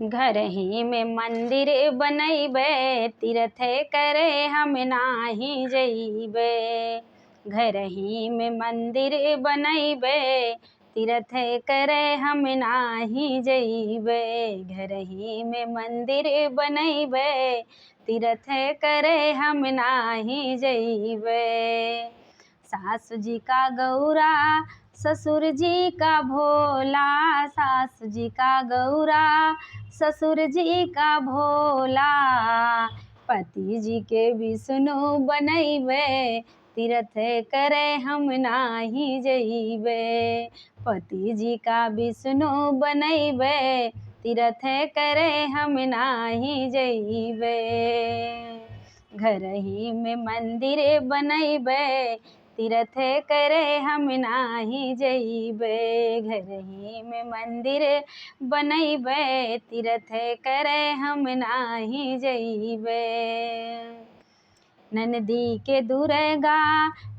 घर ही में मंदिर बनैबे, तीर्थ करे हम नाही जइबे। घर ही में मंदिर बनैबे, तीर्थ करे हम नाही जइबे। घर ही में मंदिर बनैबे, तीर्थ करे हम नाही जइबे। सासु जी का गौरा ससुर जी का भोला, सासु जी का गौरा ससुर जी का भोला। पति जी के विष्णु बनैबे, तीर्थ करे हम नाही जइबे। पति जी का विष्णु बनैबे, तीर्थ करे हम नाही जइबे। घर ही में मंदिर बनैबे, तीर्थ करे हम नाही जइबे। घर ही में मंदिर बनैबे, तीर्थ करे हम नाही जइबे। ननदी के दुर्गा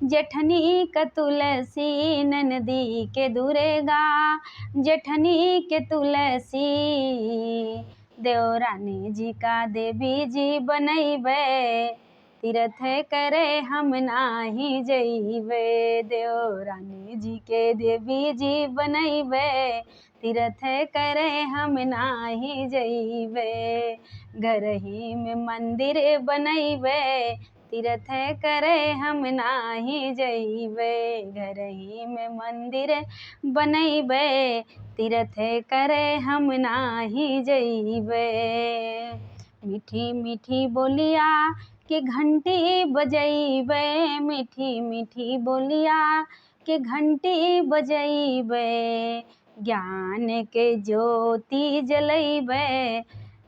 जेठनी के तुलसी, ननदी के दुर्गा जेठनी के तुलसी। देवरानी जी का देवी जी बनैबे, तीर्थ करे हम नाही जइबे। देवरानी जी के देवी जी बनैबे, तीर्थ करे हम नाही जइबे। घर ही में मंदिर बनैबे, तीर्थ करे हम नाही जइबे। घर ही में मंदिर बनैबे, तीर्थ करे हम नाही जइबे। मीठी मीठी बोलिया के घंटी बजैबे, मीठी मीठी बोलिया के घंटी बजैबे। ज्ञान के ज्योति जलैबे,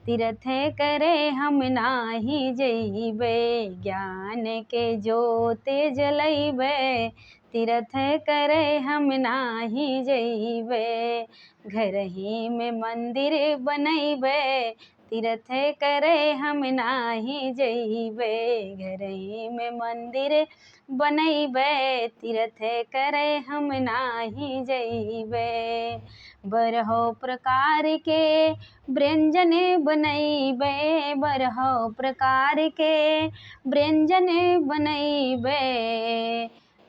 तीर्थ करे हम नाही जइबे। ज्ञान के ज्योति जलैबे, तीर्थ करे हम नाही जइबे। घर ही में मंदिर बनैबे, तीर्थ करे हम नाही जइबे। घर ही में मंदिर बनैबे, तीर्थ करे हम नाही जइबे। बरहो प्रकार के व्यंजन बनैबे, बरहो प्रकार के व्यंजन बनैबे।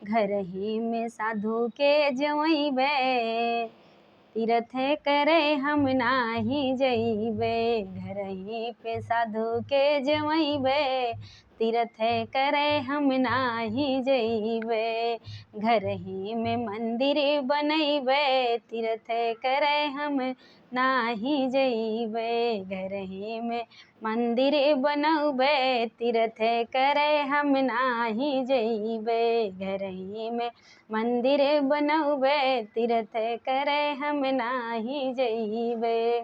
घर ही में साधु के जमैबे, तीर्थ करे हम नाही जइबे। घर ही पे साधु के जमैबे, तीर्थ करे हम नाही जइबे। घर ही में मंदिर बनैबे, तीर्थ करे हम नाही जइबे। घर ही में मंदिर बनैबे, तीर्थ करे हम नाही जइबे। घर ही में मंदिर बनैबे, तीर्थ करे हम नाही जइबे।